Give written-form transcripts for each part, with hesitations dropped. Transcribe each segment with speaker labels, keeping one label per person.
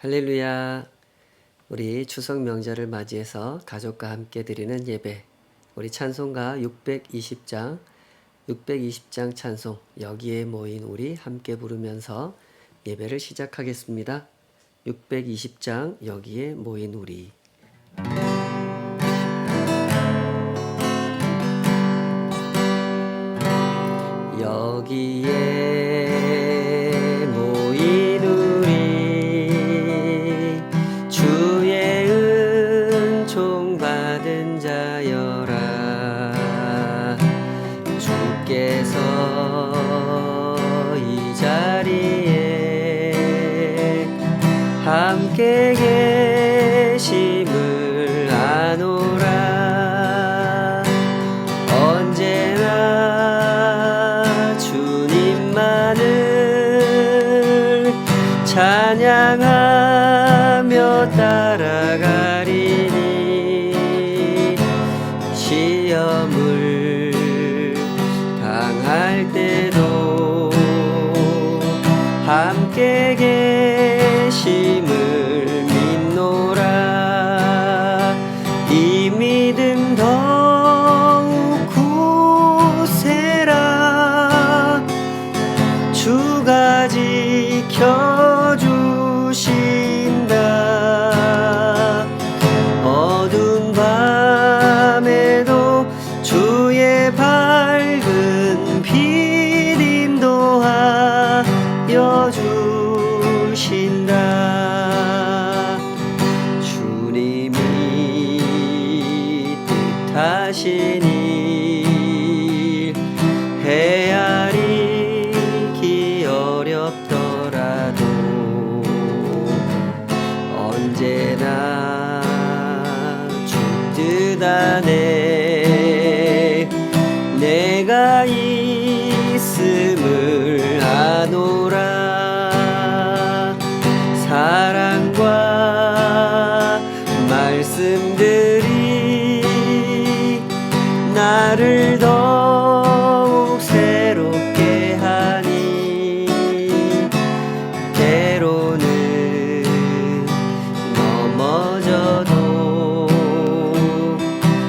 Speaker 1: 할렐루야. 우리 추석 명절을 맞이해서 가족과 함께 드리는 예배. 우리 찬송가 620장 찬송 여기에 모인 우리 함께 부르면서 예배를 시작하겠습니다. 620장 여기에 모인 우리. 여기에 모인 우리 주의 은총 받은 자여라. 주께서 이 자리에 함께 계심을 아노라. 언제나 주님만을 찬양하며 따라가리니 시험을 당할 때도 함께 계심을 믿노라. 이 믿음 더욱 굳세라. 주가 지켜주신다. 어두운 밤에도 주의 밝은 빛 인도하여 주신다. 주님이 뜻하신 일 헤아리기 어렵더라도 언제나 주 뜻 안에 내가 있음을 아노라. 사랑과 말씀들이 나를 더욱 새롭게 하니 때로는 넘어져도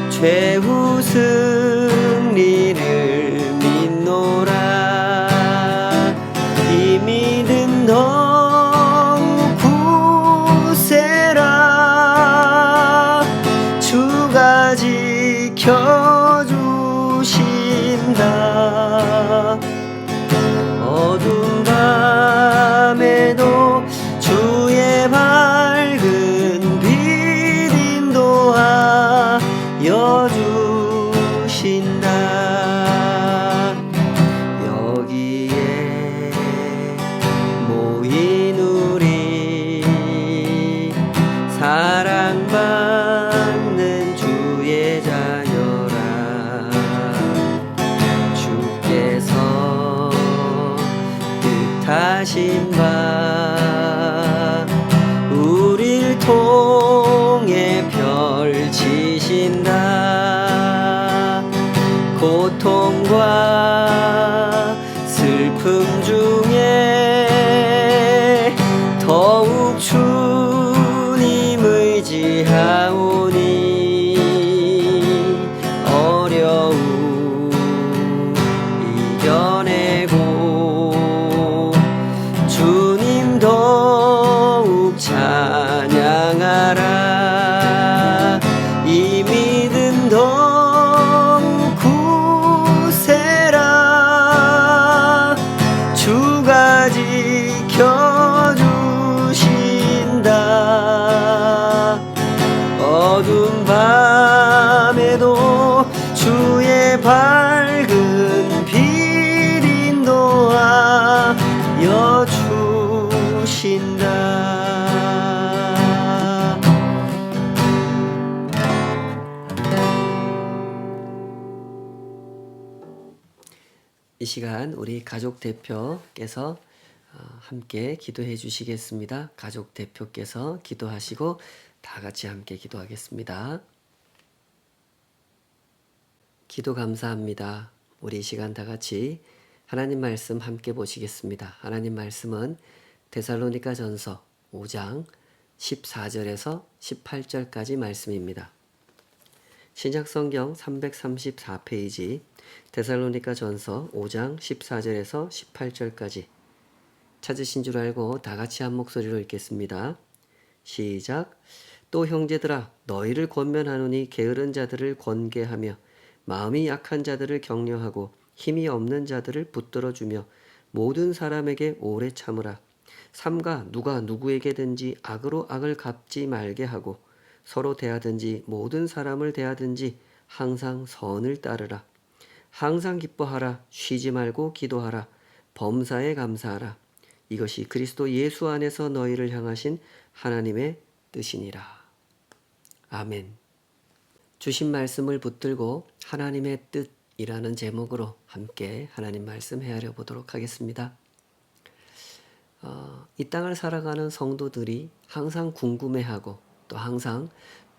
Speaker 1: 최후 승리를 믿노라. 이 믿음 더욱 굳세라. 주가 지켜주신다. 어두운 밤에도 주의 밝은 빛 인도하여 주신다. 여기에 모인 우리 사랑받는 주의 자여라. 주께서 뜻하신 바 우릴 통해 펼치신다. 고통과 슬픔 중에 더욱 주님 의지하오니 어려움 이겨내고 주님 더욱 찬양하라. 이 믿음 더욱 굳세라. 주가 지켜주신다. 어두운 밤에도 주의 밝은 빛 인도하여 주신다. 이 시간 우리 가족 대표께서 함께 기도해 주시겠습니다. 가족 대표께서 기도하시고 다 같이 함께 기도하겠습니다. 기도 감사합니다. 우리 이 시간 다 같이 하나님 말씀 함께 보시겠습니다. 하나님 말씀은 데살로니가전서 5장 14절에서 18절까지 말씀입니다. 신약성경 334페이지 데살로니가 전서 5장 14절에서 18절까지 찾으신 줄 알고 다 같이 한 목소리로 읽겠습니다. 시작. 또 형제들아 너희를 권면하노니 게으른 자들을 권계하며 마음이 약한 자들을 격려하고 힘이 없는 자들을 붙들어주며 모든 사람에게 오래 참으라. 삼가 누가 누구에게든지 악으로 악을 갚지 말게 하고 서로 대하든지 모든 사람을 대하든지 항상 선을 따르라. 항상 기뻐하라. 쉬지 말고 기도하라. 범사에 감사하라. 이것이 그리스도 예수 안에서 너희를 향하신 하나님의 뜻이니라. 아멘. 주신 말씀을 붙들고 하나님의 뜻이라는 제목으로 함께 하나님 말씀 헤아려 보도록 하겠습니다. 이 땅을 살아가는 성도들이 항상 궁금해하고 또 항상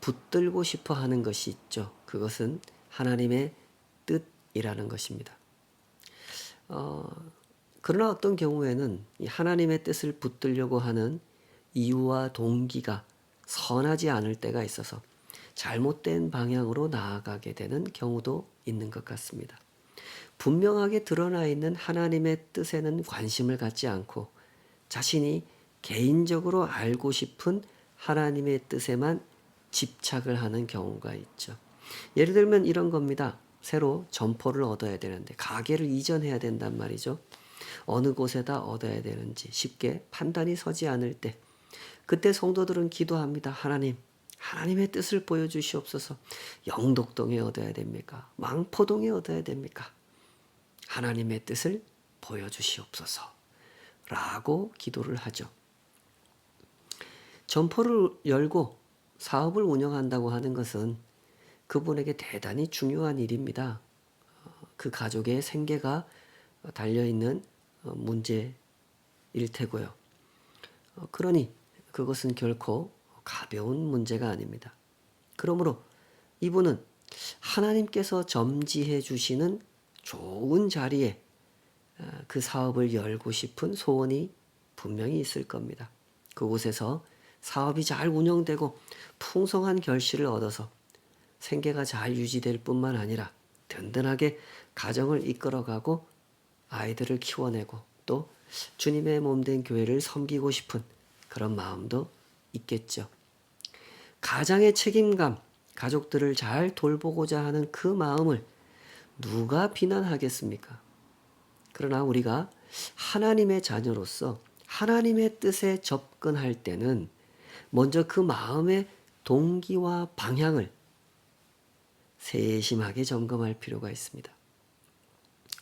Speaker 1: 붙들고 싶어 하는 것이 있죠. 그것은 하나님의 뜻이라는 것입니다. 그러나 어떤 경우에는 이 하나님의 뜻을 붙들려고 하는 이유와 동기가 선하지 않을 때가 있어서 잘못된 방향으로 나아가게 되는 경우도 있는 것 같습니다. 분명하게 드러나 있는 하나님의 뜻에는 관심을 갖지 않고 자신이 개인적으로 알고 싶은 하나님의 뜻에만 집착을 하는 경우가 있죠. 예를 들면 이런 겁니다. 새로 점포를 얻어야 되는데 가게를 이전해야 된단 말이죠. 어느 곳에다 얻어야 되는지 쉽게 판단이 서지 않을 때 그때 성도들은 기도합니다. 하나님의 뜻을 보여주시옵소서. 영덕동에 얻어야 됩니까? 망포동에 얻어야 됩니까? 하나님의 뜻을 보여주시옵소서 라고 기도를 하죠. 점포를 열고 사업을 운영한다고 하는 것은 그분에게 대단히 중요한 일입니다. 그 가족의 생계가 달려있는 문제일 테고요. 그러니 그것은 결코 가벼운 문제가 아닙니다. 그러므로 이분은 하나님께서 점지해 주시는 좋은 자리에 그 사업을 열고 싶은 소원이 분명히 있을 겁니다. 그곳에서 사업이 잘 운영되고 풍성한 결실을 얻어서 생계가 잘 유지될 뿐만 아니라 든든하게 가정을 이끌어가고 아이들을 키워내고 또 주님의 몸된 교회를 섬기고 싶은 그런 마음도 있겠죠. 가장의 책임감, 가족들을 잘 돌보고자 하는 그 마음을 누가 비난하겠습니까? 그러나 우리가 하나님의 자녀로서 하나님의 뜻에 접근할 때는 먼저 그 마음의 동기와 방향을 세심하게 점검할 필요가 있습니다.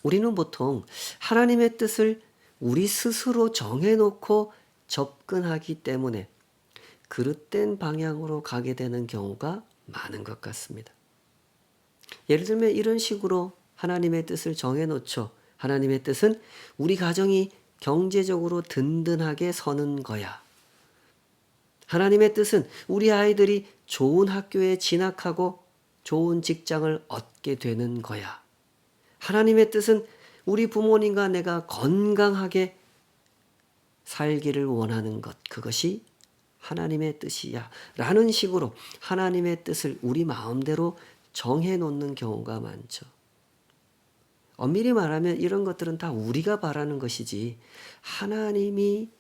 Speaker 1: 우리는 보통 하나님의 뜻을 우리 스스로 정해놓고 접근하기 때문에 그릇된 방향으로 가게 되는 경우가 많은 것 같습니다. 예를 들면 이런 식으로 하나님의 뜻을 정해놓죠. 하나님의 뜻은 우리 가정이 경제적으로 든든하게 서는 거야. 하나님의 뜻은 우리 아이들이 좋은 학교에 진학하고 좋은 직장을 얻게 되는 거야. 하나님의 뜻은 우리 부모님과 내가 건강하게 살기를 원하는 것, 그것이 하나님의 뜻이야 라는 식으로 하나님의 뜻을 우리 마음대로 정해놓는 경우가 많죠. 엄밀히 말하면 이런 것들은 다 우리가 바라는 것이지 하나님이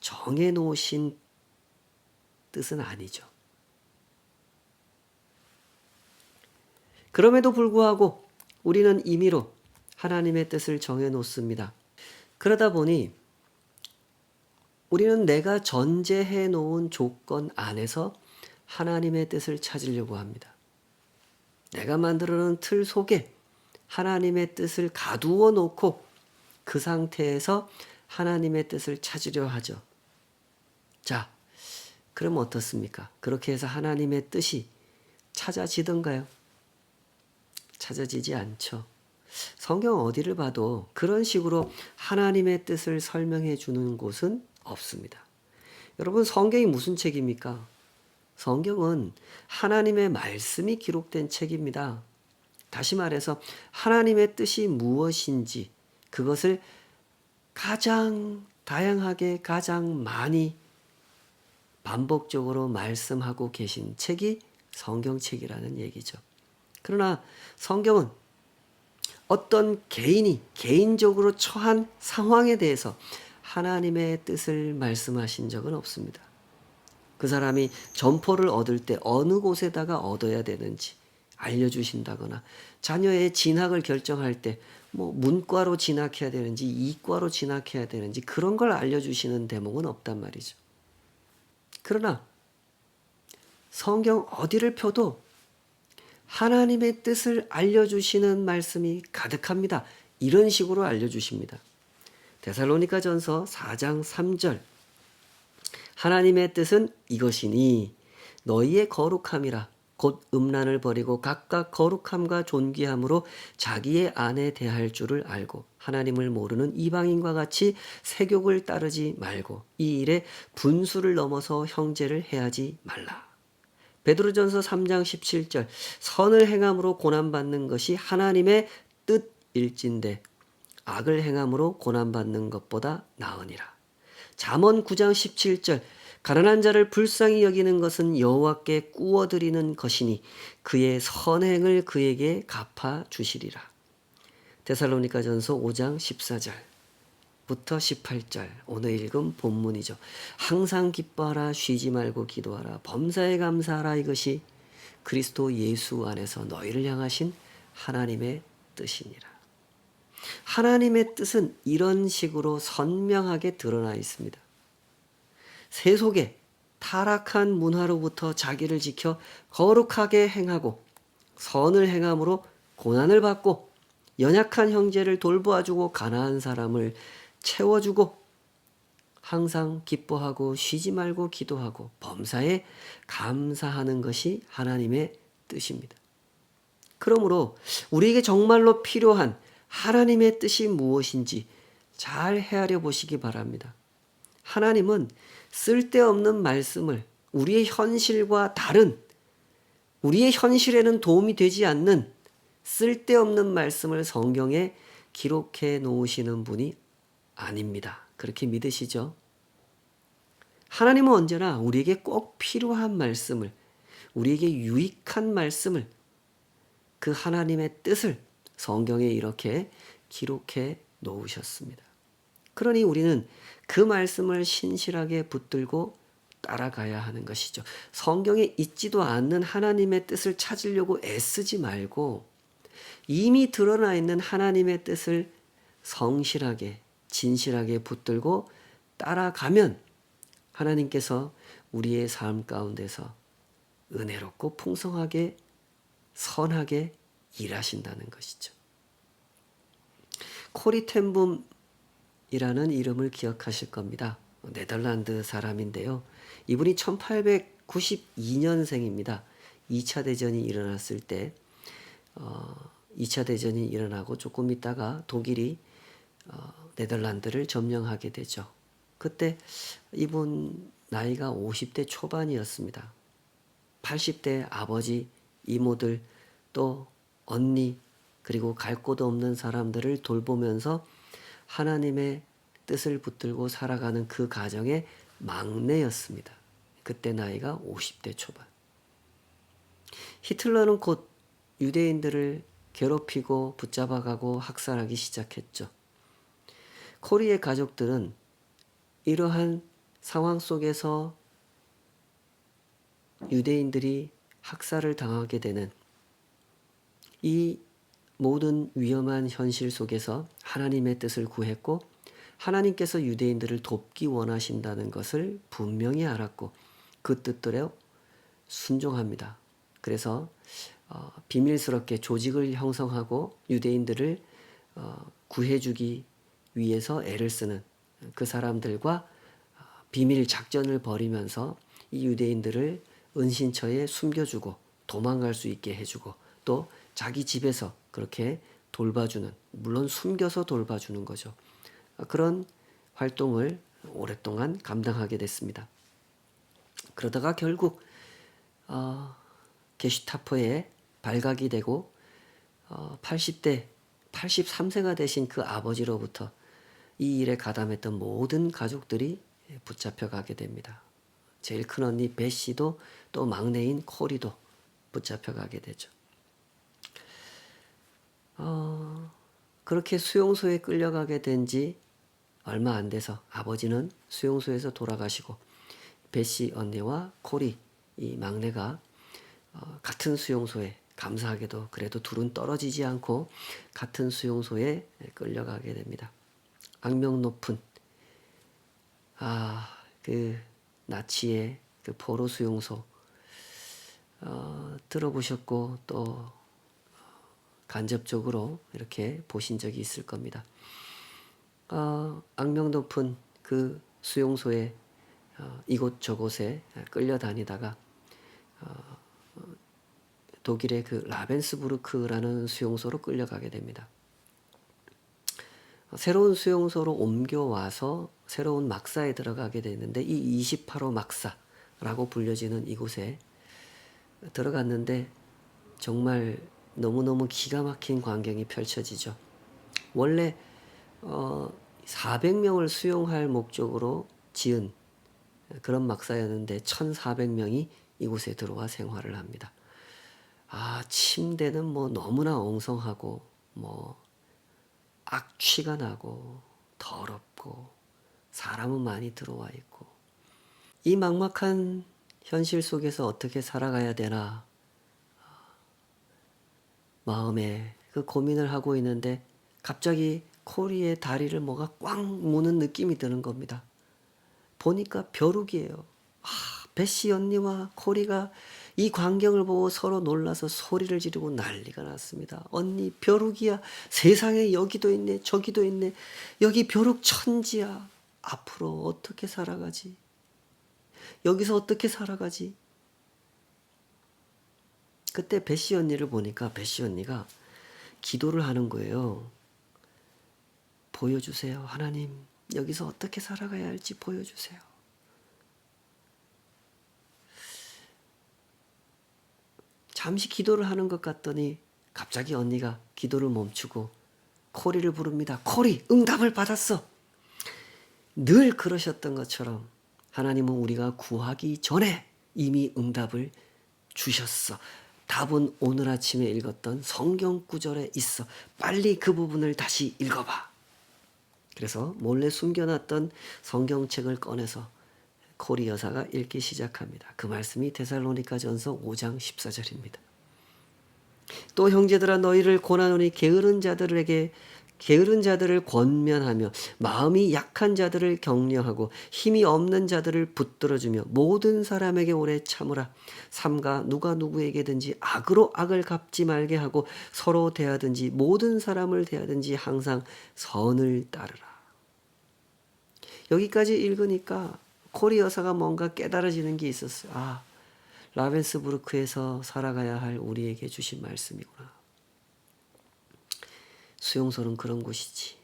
Speaker 1: 정해놓으신 뜻은 아니죠. 그럼에도 불구하고 우리는 임의로 하나님의 뜻을 정해놓습니다. 그러다 보니 우리는 내가 전제해 놓은 조건 안에서 하나님의 뜻을 찾으려고 합니다. 내가 만들어 놓은 틀 속에 하나님의 뜻을 가두어 놓고 그 상태에서 하나님의 뜻을 찾으려 하죠. 자, 그럼 어떻습니까? 그렇게 해서 하나님의 뜻이 찾아지던가요? 찾아지지 않죠. 성경 어디를 봐도 그런 식으로 하나님의 뜻을 설명해 주는 곳은 없습니다. 여러분, 성경이 무슨 책입니까? 성경은 하나님의 말씀이 기록된 책입니다. 다시 말해서 하나님의 뜻이 무엇인지 그것을 가장 다양하게 가장 많이 반복적으로 말씀하고 계신 책이 성경책이라는 얘기죠. 그러나 성경은 어떤 개인이 개인적으로 처한 상황에 대해서 하나님의 뜻을 말씀하신 적은 없습니다. 그 사람이 점포를 얻을 때 어느 곳에다가 얻어야 되는지 알려주신다거나, 자녀의 진학을 결정할 때 문과로 진학해야 되는지 이과로 진학해야 되는지 그런 걸 알려주시는 대목은 없단 말이죠. 그러나 성경 어디를 펴도 하나님의 뜻을 알려주시는 말씀이 가득합니다. 이런 식으로 알려주십니다. 데살로니가전서 4장 3절, 하나님의 뜻은 이것이니 너희의 거룩함이라 곧 음란을 버리고 각각 거룩함과 존귀함으로 자기의 아내 대할 줄을 알고 하나님을 모르는 이방인과 같이 세욕을 따르지 말고 이 일에 분수를 넘어서 형제를 해하지 말라. 베드로전서 3장 17절, 선을 행함으로 고난받는 것이 하나님의 뜻일진데 악을 행함으로 고난받는 것보다 나으니라. 잠언 9장 17절, 가난한 자를 불쌍히 여기는 것은 여호와께 꾸어드리는 것이니 그의 선행을 그에게 갚아 주시리라. 데살로니가전서 5장 14절부터 18절, 오늘 읽은 본문이죠. 항상 기뻐하라, 쉬지 말고 기도하라, 범사에 감사하라, 이것이 그리스도 예수 안에서 너희를 향하신 하나님의 뜻이니라. 하나님의 뜻은 이런 식으로 선명하게 드러나 있습니다. 세속의 타락한 문화로부터 자기를 지켜 거룩하게 행하고 선을 행함으로 고난을 받고 연약한 형제를 돌보아주고 가난한 사람을 채워주고 항상 기뻐하고 쉬지 말고 기도하고 범사에 감사하는 것이 하나님의 뜻입니다. 그러므로 우리에게 정말로 필요한 하나님의 뜻이 무엇인지 잘 헤아려 보시기 바랍니다. 하나님은 쓸데없는 말씀을 우리의 현실과 다른, 우리의 현실에는 도움이 되지 않는 쓸데없는 말씀을 성경에 기록해 놓으시는 분이 아닙니다. 그렇게 믿으시죠? 하나님은 언제나 우리에게 꼭 필요한 말씀을, 우리에게 유익한 말씀을, 그 하나님의 뜻을 성경에 이렇게 기록해 놓으셨습니다. 그러니 우리는 그 말씀을 신실하게 붙들고 따라가야 하는 것이죠. 성경에 있지도 않는 하나님의 뜻을 찾으려고 애쓰지 말고 이미 드러나 있는 하나님의 뜻을 성실하게, 진실하게 붙들고 따라가면 하나님께서 우리의 삶 가운데서 은혜롭고 풍성하게, 선하게 일하신다는 것이죠. 코리 텐붐이라는 이름을 기억하실 겁니다. 네덜란드 사람인데요. 이분이 1892년생입니다. 2차 대전이 일어났을 때 2차 대전이 일어나고 조금 있다가 독일이 네덜란드를 점령하게 되죠. 그때 이분 나이가 50대 초반이었습니다. 80대 아버지, 이모들, 또 언니, 그리고 갈 곳 없는 사람들을 돌보면서 하나님의 뜻을 붙들고 살아가는 그 가정의 막내였습니다. 그때 나이가 50대 초반. 히틀러는 곧 유대인들을 괴롭히고 붙잡아가고 학살하기 시작했죠. 코리의 가족들은 이러한 상황 속에서 유대인들이 학살을 당하게 되는 이 모든 위험한 현실 속에서 하나님의 뜻을 구했고 하나님께서 유대인들을 돕기 원하신다는 것을 분명히 알았고 그 뜻대로 순종합니다. 그래서 비밀스럽게 조직을 형성하고 유대인들을 구해주기 위해서 애를 쓰는 그 사람들과 비밀 작전을 벌이면서 이 유대인들을 은신처에 숨겨주고 도망갈 수 있게 해주고 또 자기 집에서 그렇게 돌봐주는, 물론 숨겨서 돌봐주는 거죠. 그런 활동을 오랫동안 감당하게 됐습니다. 그러다가 결국 게슈타포에 발각이 되고 80대, 83세가 되신 그 아버지로부터 이 일에 가담했던 모든 가족들이 붙잡혀가게 됩니다. 제일 큰 언니 베시도 또 막내인 코리도 붙잡혀가게 되죠. 그렇게 수용소에 끌려가게 된 지 얼마 안 돼서 아버지는 수용소에서 돌아가시고 베시 언니와 코리 이 막내가 같은 수용소에, 감사하게도 그래도 둘은 떨어지지 않고 같은 수용소에 끌려가게 됩니다. 악명 높은 그 나치의 그 포로 수용소 들어보셨고 또 간접적으로 이렇게 보신 적이 있을 겁니다. 악명 높은 그 수용소에 이곳저곳에 끌려다니다가 독일의 그 라벤스부르크라는 수용소로 끌려가게 됩니다. 새로운 수용소로 옮겨와서 새로운 막사에 들어가게 되는데 이 28호 막사라고 불려지는 이곳에 들어갔는데 정말 너무너무 기가 막힌 광경이 펼쳐지죠. 원래 400명을 수용할 목적으로 지은 그런 막사였는데 1400명이 이곳에 들어와 생활을 합니다. 침대는 뭐 너무나 엉성하고 뭐 악취가 나고 더럽고 사람은 많이 들어와 있고 이 막막한 현실 속에서 어떻게 살아가야 되나 마음에 그 고민을 하고 있는데 갑자기 코리의 다리를 뭐가 꽉 무는 느낌이 드는 겁니다. 보니까 벼룩이에요. 베시 언니와 코리가 이 광경을 보고 서로 놀라서 소리를 지르고 난리가 났습니다. 언니 벼룩이야. 세상에 여기도 있네 저기도 있네. 여기 벼룩 천지야. 앞으로 어떻게 살아가지? 여기서 어떻게 살아가지? 그때 베시 언니를 보니까 베시 언니가 기도를 하는 거예요. 보여주세요. 하나님 여기서 어떻게 살아가야 할지 보여주세요. 잠시 기도를 하는 것 같더니 갑자기 언니가 기도를 멈추고 코리를 부릅니다. 코리 응답을 받았어. 늘 그러셨던 것처럼 하나님은 우리가 구하기 전에 이미 응답을 주셨어. 답은 오늘 아침에 읽었던 성경 구절에 있어. 빨리 그 부분을 다시 읽어봐. 그래서 몰래 숨겨놨던 성경책을 꺼내서 코리 여사가 읽기 시작합니다. 그 말씀이 데살로니가전서 5장 14절입니다. 또 형제들아 너희를 고난하노니 게으른 자들을 권면하며 마음이 약한 자들을 격려하고 힘이 없는 자들을 붙들어주며 모든 사람에게 오래 참으라. 삼가 누가 누구에게든지 악으로 악을 갚지 말게 하고 서로 대하든지 모든 사람을 대하든지 항상 선을 따르라. 여기까지 읽으니까 코리 여사가 뭔가 깨달아지는 게 있었어요. 라벤스부르크에서 살아가야 할 우리에게 주신 말씀이구나. 수용소는 그런 곳이지.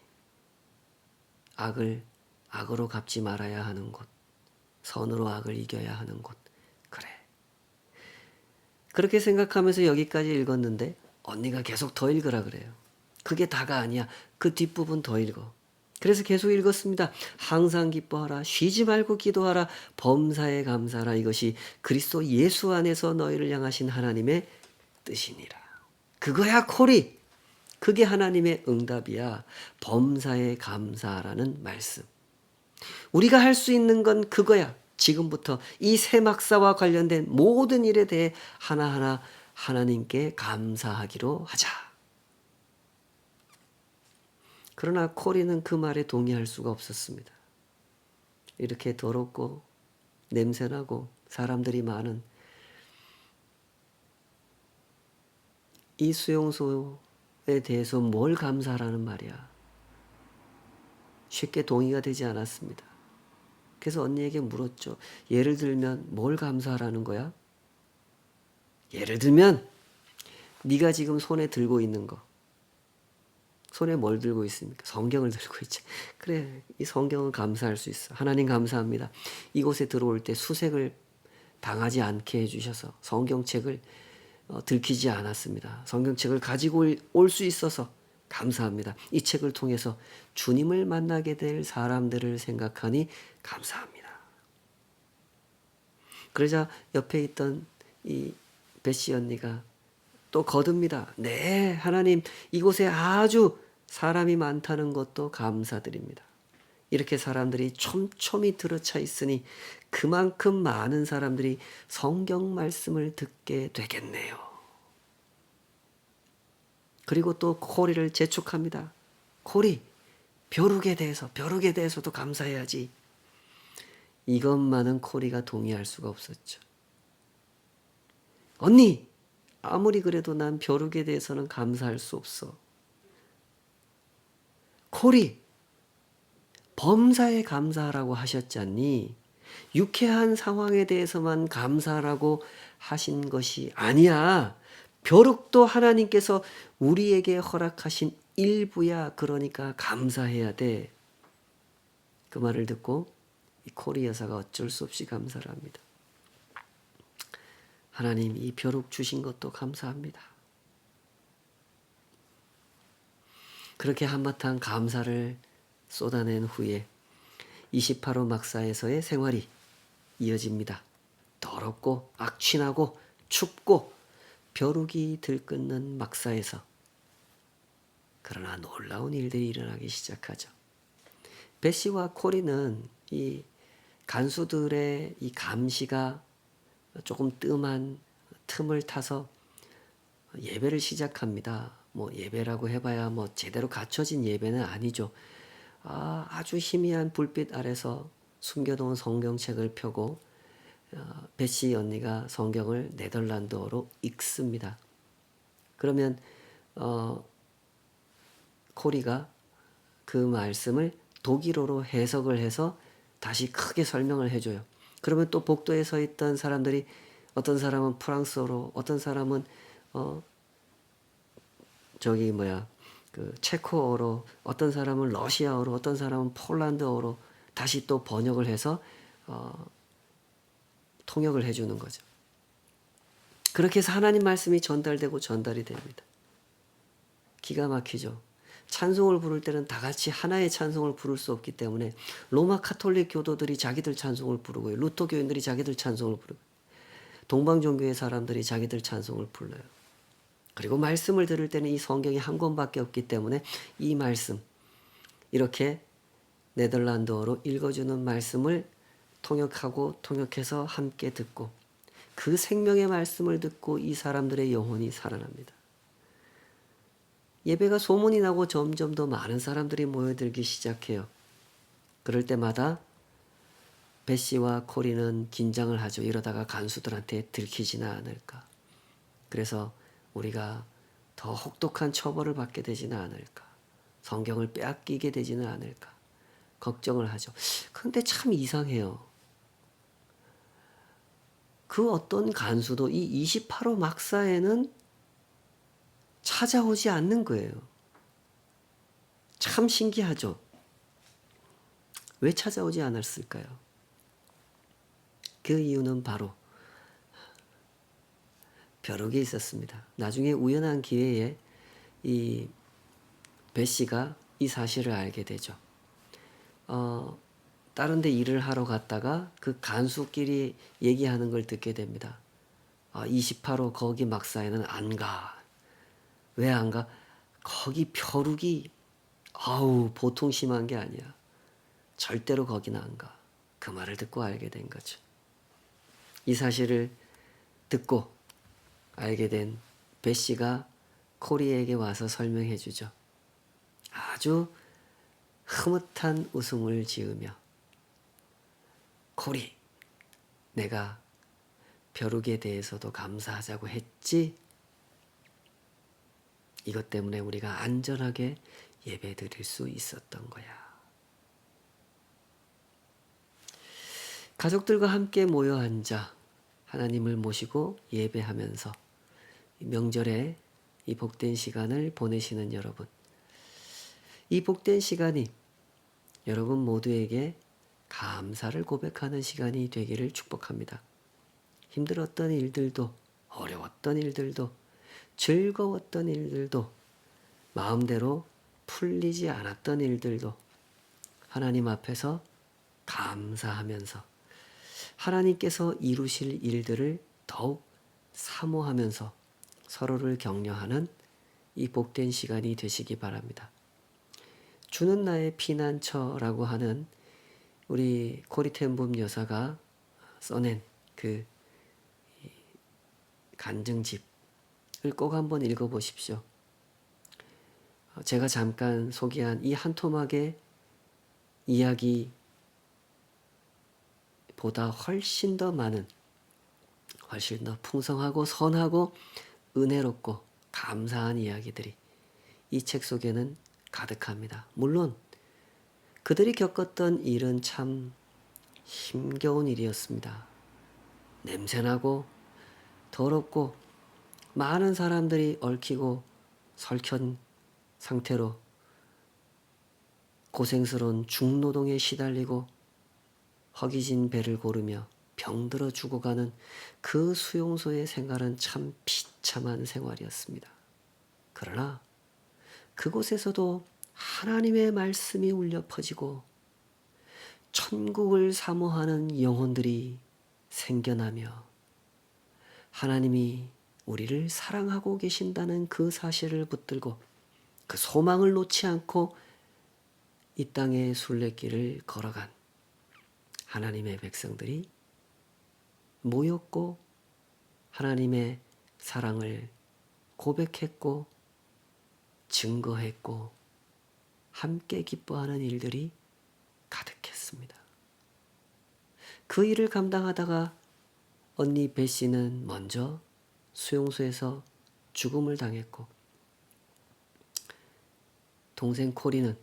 Speaker 1: 악을 악으로 갚지 말아야 하는 곳. 선으로 악을 이겨야 하는 곳. 그래. 그렇게 생각하면서 여기까지 읽었는데 언니가 계속 더 읽으라 그래요. 그게 다가 아니야. 그 뒷부분 더 읽어. 그래서 계속 읽었습니다. 항상 기뻐하라. 쉬지 말고 기도하라. 범사에 감사하라. 이것이 그리스도 예수 안에서 너희를 향하신 하나님의 뜻이니라. 그거야 코리. 그게 하나님의 응답이야. 범사에 감사하라는 말씀. 우리가 할 수 있는 건 그거야. 지금부터 이 새막사와 관련된 모든 일에 대해 하나하나 하나님께 감사하기로 하자. 그러나 코리는 그 말에 동의할 수가 없었습니다. 이렇게 더럽고 냄새나고 사람들이 많은 이 수용소에 대해서 뭘 감사하라는 말이야. 쉽게 동의가 되지 않았습니다. 그래서 언니에게 물었죠. 예를 들면 뭘 감사하라는 거야? 예를 들면 네가 지금 손에 들고 있는 거. 손에 뭘 들고 있습니까? 성경을 들고 있지. 그래, 이 성경은 감사할 수 있어. 하나님 감사합니다. 이곳에 들어올 때 수색을 당하지 않게 해주셔서 성경책을 들키지 않았습니다. 성경책을 가지고 올 수 있어서 감사합니다. 이 책을 통해서 주님을 만나게 될 사람들을 생각하니 감사합니다. 그러자 옆에 있던 이 베시 언니가 또 거듭니다. 네, 하나님, 이곳에 아주 사람이 많다는 것도 감사드립니다. 이렇게 사람들이 촘촘히 들어차 있으니 그만큼 많은 사람들이 성경 말씀을 듣게 되겠네요. 그리고 또 코리를 재촉합니다. 코리, 벼룩에 대해서도 감사해야지. 이것만은 코리가 동의할 수가 없었죠. 언니, 아무리 그래도 난 벼룩에 대해서는 감사할 수 없어. 코리, 범사에 감사하라고 하셨지 않니? 유쾌한 상황에 대해서만 감사하라고 하신 것이 아니야. 벼룩도 하나님께서 우리에게 허락하신 일부야. 그러니까 감사해야 돼. 그 말을 듣고 이 코리 여사가 어쩔 수 없이 감사를 합니다. 하나님, 이 벼룩 주신 것도 감사합니다. 그렇게 한바탕 감사를 쏟아낸 후에 28호 막사에서의 생활이 이어집니다. 더럽고 악취나고 춥고 벼룩이 들끓는 막사에서 그러나 놀라운 일들이 일어나기 시작하죠. 베시와 코리는 이 간수들의 이 감시가 조금 뜸한 틈을 타서 예배를 시작합니다. 뭐 예배라고 해봐야 뭐 제대로 갖춰진 예배는 아니죠. 아주 희미한 불빛 아래서 숨겨놓은 성경책을 펴고 베시 언니가 성경을 네덜란드어로 읽습니다. 그러면 코리가 그 말씀을 독일어로 해석을 해서 다시 크게 설명을 해줘요. 그러면 또 복도에 서 있던 사람들이 어떤 사람은 프랑스어로, 어떤 사람은 그 체코어로, 어떤 사람은 러시아어로, 어떤 사람은 폴란드어로 다시 또 번역을 해서 통역을 해주는 거죠. 그렇게 해서 하나님 말씀이 전달되고 전달이 됩니다. 기가 막히죠. 찬송을 부를 때는 다 같이 하나의 찬송을 부를 수 없기 때문에 로마 카톨릭 교도들이 자기들 찬송을 부르고요. 루터 교인들이 자기들 찬송을 부르고 동방종교의 사람들이 자기들 찬송을 불러요. 그리고 말씀을 들을 때는 이 성경이 한 권밖에 없기 때문에 이 말씀, 이렇게 네덜란드어로 읽어주는 말씀을 통역해서 함께 듣고 그 생명의 말씀을 듣고 이 사람들의 영혼이 살아납니다. 예배가 소문이 나고 점점 더 많은 사람들이 모여들기 시작해요. 그럴 때마다 베시와 코리는 긴장을 하죠. 이러다가 간수들한테 들키지는 않을까. 그래서 우리가 더 혹독한 처벌을 받게 되지는 않을까. 성경을 빼앗기게 되지는 않을까. 걱정을 하죠. 그런데 참 이상해요. 그 어떤 간수도 이 28호 막사에는 찾아오지 않는 거예요. 참 신기하죠. 왜 찾아오지 않았을까요? 그 이유는 바로 벼룩이 있었습니다. 나중에 우연한 기회에 이 베시가 이 사실을 알게 되죠. 다른 데 일을 하러 갔다가 그 간수끼리 얘기하는 걸 듣게 됩니다. 28호 거기 막사에는 안 가. 왜 안 가? 거기 벼룩이 보통 심한 게 아니야. 절대로 거기는 안 가. 그 말을 듣고 알게 된 거죠. 이 사실을 듣고 알게 된 베시가 코리에게 와서 설명해 주죠. 아주 흐뭇한 웃음을 지으며 코리, 내가 벼룩에 대해서도 감사하자고 했지? 이것 때문에 우리가 안전하게 예배 드릴 수 있었던 거야. 가족들과 함께 모여 앉아 하나님을 모시고 예배하면서 명절에 이 복된 시간을 보내시는 여러분, 이 복된 시간이 여러분 모두에게 감사를 고백하는 시간이 되기를 축복합니다. 힘들었던 일들도, 어려웠던 일들도, 즐거웠던 일들도, 마음대로 풀리지 않았던 일들도 하나님 앞에서 감사하면서 하나님께서 이루실 일들을 더욱 사모하면서 서로를 격려하는 이 복된 시간이 되시기 바랍니다. 주는 나의 피난처라고 하는 우리 코리 텐붐 여사가 써낸 그 간증집을 꼭 한번 읽어보십시오. 제가 잠깐 소개한 이 한 토막의 이야기보다 훨씬 더 많은, 훨씬 더 풍성하고 선하고 은혜롭고 감사한 이야기들이 이 책 속에는 가득합니다. 물론 그들이 겪었던 일은 참 힘겨운 일이었습니다. 냄새나고 더럽고 많은 사람들이 얽히고 설킨 상태로 고생스러운 중노동에 시달리고 허기진 배를 고르며 병들어 죽어가는 그 수용소의 생활은 참 비참한 생활이었습니다. 그러나 그곳에서도 하나님의 말씀이 울려 퍼지고 천국을 사모하는 영혼들이 생겨나며 하나님이 우리를 사랑하고 계신다는 그 사실을 붙들고 그 소망을 놓지 않고 이 땅의 순례길을 걸어간 하나님의 백성들이 모였고 하나님의 사랑을 고백했고 증거했고 함께 기뻐하는 일들이 가득했습니다. 그 일을 감당하다가 언니 배 씨는 먼저 수용소에서 죽음을 당했고 동생 코리는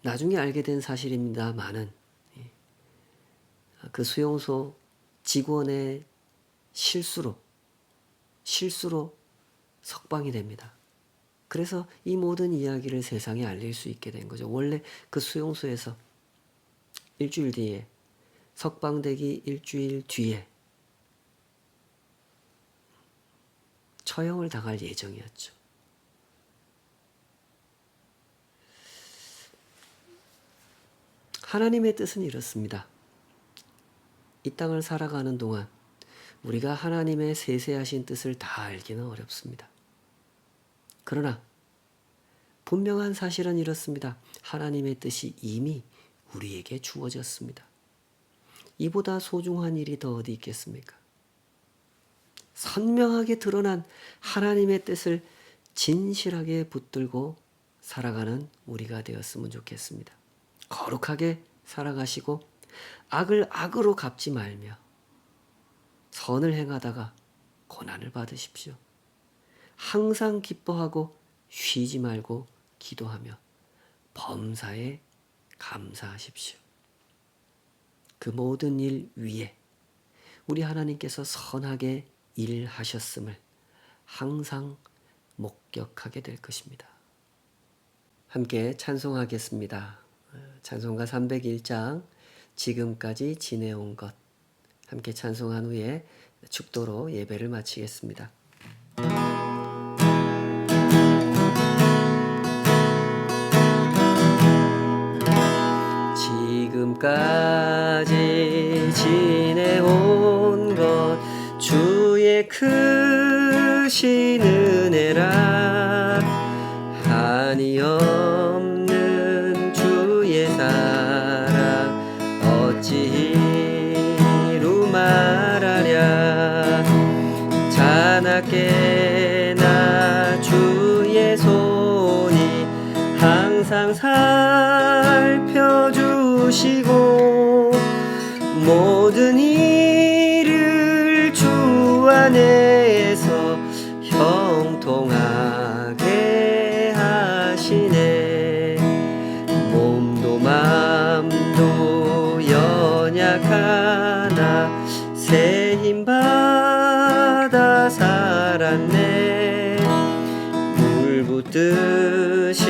Speaker 1: 나중에 알게 된 사실입니다마는 그 수용소 직원의 실수로 석방이 됩니다. 그래서 이 모든 이야기를 세상에 알릴 수 있게 된 거죠. 원래 그 수용소에서 일주일 뒤에 석방되기 일주일 뒤에 처형을 당할 예정이었죠. 하나님의 뜻은 이렇습니다. 이 땅을 살아가는 동안 우리가 하나님의 세세하신 뜻을 다 알기는 어렵습니다. 그러나 분명한 사실은 이렇습니다. 하나님의 뜻이 이미 우리에게 주어졌습니다. 이보다 소중한 일이 더 어디 있겠습니까? 선명하게 드러난 하나님의 뜻을 진실하게 붙들고 살아가는 우리가 되었으면 좋겠습니다. 거룩하게 살아가시고 악을 악으로 갚지 말며 선을 행하다가 고난을 받으십시오. 항상 기뻐하고 쉬지 말고 기도하며 범사에 감사하십시오. 그 모든 일 위에 우리 하나님께서 선하게 일하셨음을 항상 목격하게 될 것입니다. 함께 찬송하겠습니다. 찬송가 301장 지금까지 지내온 것 함께 찬송한 후에 축도로 예배를 마치겠습니다. 지금까지 지내온 것 주의 크신 은혜라 한이 없는 주의 사랑 어찌 이루 말하랴 자나깨나 주의 손이 항상 살펴주시고 모든 일을 주 안에서 형통하게 하시네 몸도 맘도 연약하나 새 힘 받아 살았네 물 붓듯이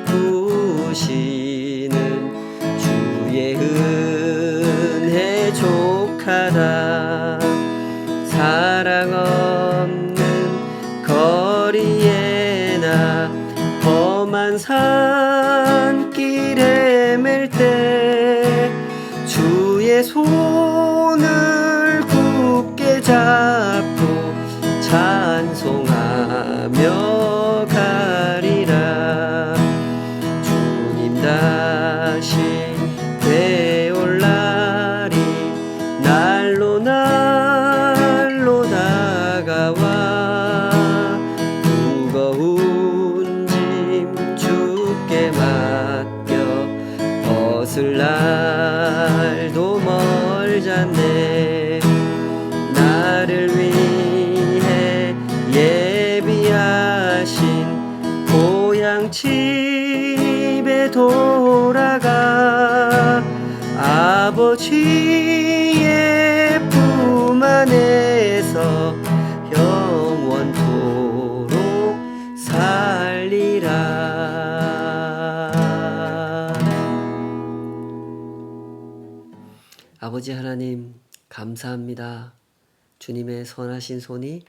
Speaker 1: 부으시는 주의 은혜 족하다 사랑 없는 거리에나 험한 산길 헤맬 때 주의 손 날로 다가와 무거운 짐 주께 맡겨 벗을 날도 멀잖네. 나를 위해 예비하신 고향 집에 돌아가 아버지의 품 안에서 영원토록 살리라. 아버지 하나님, 감사합니다. 주님의 선하신 손이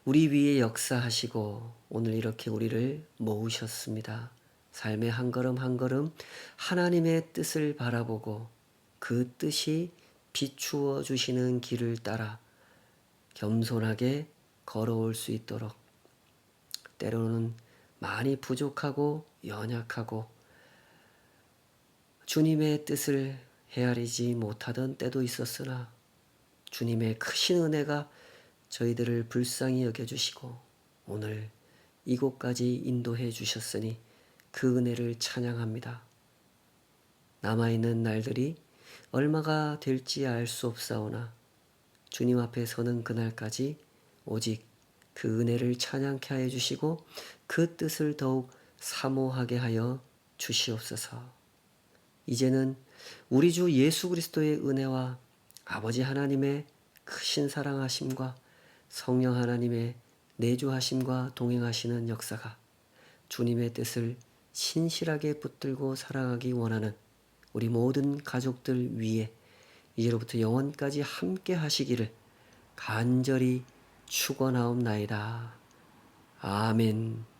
Speaker 1: 우리 위에 역사하시고 오늘 이렇게 우리를 모으셨습니다. 삶의 한 걸음 한 걸음 하나님의 뜻을 바라보고 그 뜻이 비추어 주시는 길을 따라 겸손하게 걸어올 수 있도록, 때로는 많이 부족하고 연약하고 주님의 뜻을 헤아리지 못하던 때도 있었으나 주님의 크신 은혜가 저희들을 불쌍히 여겨주시고 오늘 이곳까지 인도해 주셨으니 그 은혜를 찬양합니다. 남아있는 날들이 얼마가 될지 알 수 없사오나 주님 앞에 서는 그날까지 오직 그 은혜를 찬양케 하여 주시고 그 뜻을 더욱 사모하게 하여 주시옵소서. 이제는 우리 주 예수 그리스도의 은혜와 아버지 하나님의 크신 사랑하심과 성령 하나님의 내주하심과 동행하시는 역사가 주님의 뜻을 신실하게 붙들고 살아가기 원하는 우리 모든 가족들 위에 이제로부터 영원까지 함께 하시기를 간절히 축원하옵나이다. 아멘.